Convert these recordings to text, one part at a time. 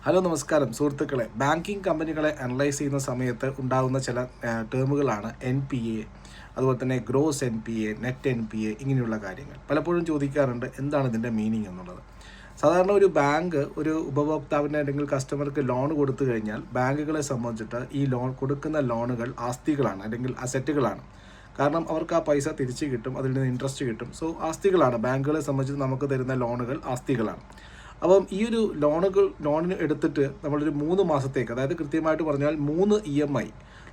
Hello നമസ്കാരം സുഹൃത്തുക്കളെ. Banking കമ്പനികളെ അനലൈസ് ചെയ്യുന്ന സമയത്ത് ഉണ്ടാകുന്ന ചില ടേമുകളാണ് NPA, അതുപോലെ തന്നെ ഗ്രോസ് NPA, നെറ്റ് NPA, ഇങ്ങനെയുള്ള കാര്യങ്ങൾ. പലപ്പോഴും ചോദിക്കാറുണ്ട് എന്താണ് ഇതിൻ്റെ മീനിങ് എന്നുള്ളത്. സാധാരണ ഒരു ബാങ്ക് ഒരു ഉപഭോക്താവിന് അല്ലെങ്കിൽ കസ്റ്റമർക്ക് ലോൺ കൊടുത്തു കഴിഞ്ഞാൽ ബാങ്കുകളെ സംബന്ധിച്ചിട്ട് ഈ കൊടുക്കുന്ന ലോണുകൾ ആസ്തികളാണ് അല്ലെങ്കിൽ അസറ്റുകളാണ്. കാരണം അവർക്ക് ആ പൈസ തിരിച്ചു കിട്ടും, അതിൽ നിന്ന് ഇൻട്രസ്റ്റ് കിട്ടും. സോ ആസ്തികളാണ്. ബാങ്കുകളെ സംബന്ധിച്ച് നമുക്ക് തരുന്ന ലോണുകൾ ആസ്തികളാണ്. അപ്പം ഈ ഒരു ലോണിന് എടുത്തിട്ട് നമ്മളൊരു 3 മാസത്തേക്ക്, അതായത് കൃത്യമായിട്ട് പറഞ്ഞാൽ 3 EMI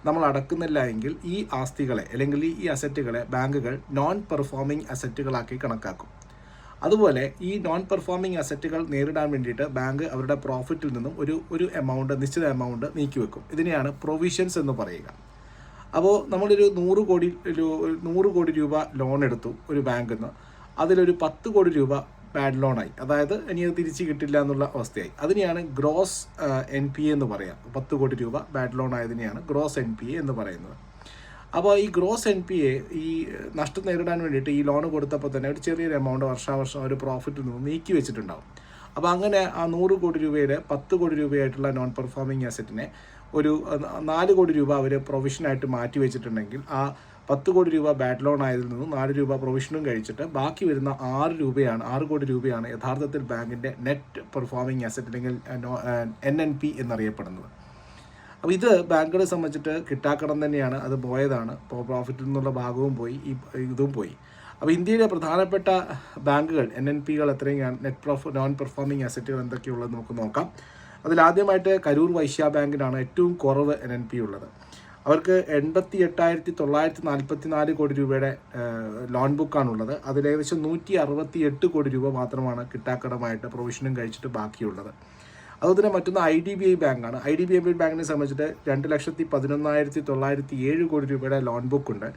നമ്മൾ അടക്കുന്നില്ല എങ്കിൽ ഈ ആസ്തികളെ അല്ലെങ്കിൽ ഈ അസറ്റുകളെ ബാങ്കുകൾ നോൺ പെർഫോമിംഗ് അസറ്റുകളാക്കി കണക്കാക്കും. അതുപോലെ ഈ നോൺ പെർഫോമിംഗ് അസറ്റുകൾ നേരിടാൻ വേണ്ടിയിട്ട് ബാങ്ക് അവരുടെ പ്രോഫിറ്റിൽ നിന്നും ഒരു നിശ്ചിത എമൗണ്ട് നീക്കിവെക്കും. ഇതിനെയാണ് പ്രൊവിഷൻസ് എന്ന് പറയുക. അപ്പോൾ നമ്മളൊരു 100 കോടി രൂപ ലോൺ എടുത്തു ഒരു ബാങ്കിൽ നിന്ന്. അതിലൊരു 10 കോടി രൂപ ബാഡ് ലോണായി, അതായത് ഇനി അത് തിരിച്ച് കിട്ടില്ല എന്നുള്ള അവസ്ഥയായി. അതിനെയാണ് ഗ്രോസ് NPA എന്ന് പറയാം. 10 കോടി രൂപ ബാഡ് ലോൺ ആയതിനെയാണ് ഗ്രോസ് NPA എന്ന് പറയുന്നത്. അപ്പോൾ ഈ ഗ്രോസ് NPA ഈ നഷ്ടം നേരിടാൻ വേണ്ടിയിട്ട് ഈ ലോൺ കൊടുത്തപ്പോൾ തന്നെ ഒരു ചെറിയൊരു എമൗണ്ട് വർഷാവർഷം ഒരു പ്രോഫിറ്റിൽ നിന്ന് നീക്കി വെച്ചിട്ടുണ്ടാവും. അപ്പോൾ അങ്ങനെ ആ 100 കോടി രൂപയുടെ 10 കോടി രൂപയായിട്ടുള്ള നോൺ പെർഫോമിംഗ് അസറ്റിനെ ഒരു 4 കോടി രൂപ അവർ പ്രൊവിഷനായിട്ട് മാറ്റി വെച്ചിട്ടുണ്ടെങ്കിൽ ആ 10 കോടി രൂപ ബാഡ് ലോൺ ആയതിൽ നിന്നും 4 രൂപ പ്രൊവിഷനും കഴിച്ചിട്ട് ബാക്കി വരുന്ന 6 കോടി രൂപയാണ് യഥാർത്ഥത്തിൽ ബാങ്കിൻ്റെ നെറ്റ് പെർഫോമിംഗ് അസറ്റ് അല്ലെങ്കിൽ NNP എന്നറിയപ്പെടുന്നത്. അപ്പോൾ ഇത് ബാങ്കുകളെ സംബന്ധിച്ചിട്ട് കിട്ടാക്കടം തന്നെയാണ്. അത് പോയതാണ്. ഇപ്പോൾ പ്രോഫിറ്റിൽ നിന്നുള്ള ഭാഗവും പോയി, ഇതും പോയി. അപ്പോൾ ഇന്ത്യയിലെ പ്രധാനപ്പെട്ട ബാങ്കുകൾ NNPകൾ എത്രയാണ്, നോൺ പെർഫോമിംഗ് അസറ്റുകൾ എന്തൊക്കെയുള്ളത് നമുക്ക് നോക്കാം. അതിലാദ്യമായിട്ട് കരൂർ വൈശ്യ ബാങ്കിനാണ് ഏറ്റവും കുറവ് NNP ഉള്ളത്. അവർക്ക് 88,944 കോടി രൂപയുടെ ലോൺ ബുക്കാണുള്ളത്. അതിൽ ഏകദേശം 168 കോടി രൂപ മാത്രമാണ് കിട്ടാക്കടമായിട്ട് പ്രൊവിഷനും കഴിച്ചിട്ട് ബാക്കിയുള്ളത്. അതുപോലെ തന്നെ മറ്റൊന്ന് IDBI ബാങ്കാണ്. IDBI ബാങ്കിനെ സംബന്ധിച്ചിട്ട് 2,11,907 കോടി രൂപയുടെ ലോൺ ബുക്കുണ്ട്.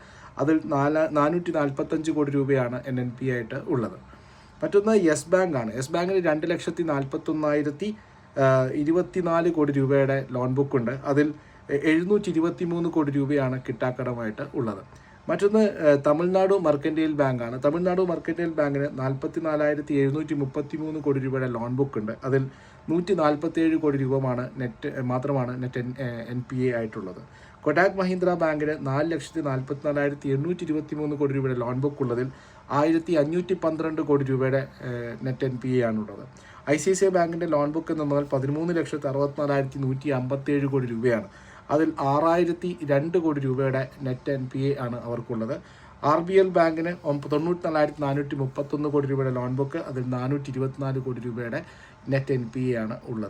അതിൽ 445 കോടി രൂപയാണ് NNP ആയിട്ട് ഉള്ളത്. മറ്റൊന്ന് യെസ് ബാങ്കാണ്. യെസ് ബാങ്കിന് 2,41,024 കോടി രൂപയുടെ ലോൺ ബുക്കുണ്ട്. അതിൽ 723 കോടി രൂപയാണ് കിട്ടാക്കടമായിട്ട് ഉള്ളത്. മറ്റൊന്ന് തമിഴ്നാട് മെർക്കന്റൈൽ ബാങ്കാണ്. തമിഴ്നാട് മെർക്കന്റൈൽ ബാങ്കിന് 44,733 കോടി രൂപയുടെ ലോൺ ബുക്ക് ഉണ്ട്. അതിൽ 147 കോടി രൂപ മാത്രമാണ് നെറ്റ് NPA ആയിട്ടുള്ളത്. കൊടാക് മഹീന്ദ്ര ബാങ്കിന് 4,44,823 കോടി രൂപയുടെ ലോൺ ബുക്ക് ഉള്ളതിൽ 1,512 കോടി രൂപയുടെ നെറ്റ് NPA ആണുള്ളത്. ICICI ബാങ്കിൻ്റെ ലോൺ ബുക്ക് എന്ന് പറഞ്ഞാൽ 13,64,157 കോടി രൂപയാണ്. അതിൽ 6,002 കോടി രൂപയുടെ നെറ്റ് NPA ആണ് അവർക്കുള്ളത്. RBL ബാങ്കിന് 94,431 കോടി രൂപയുടെ ലോൺ ബുക്ക്, അതിൽ 424 കോടി രൂപയുടെ നെറ്റ് NPA ആണ് ഉള്ളത്.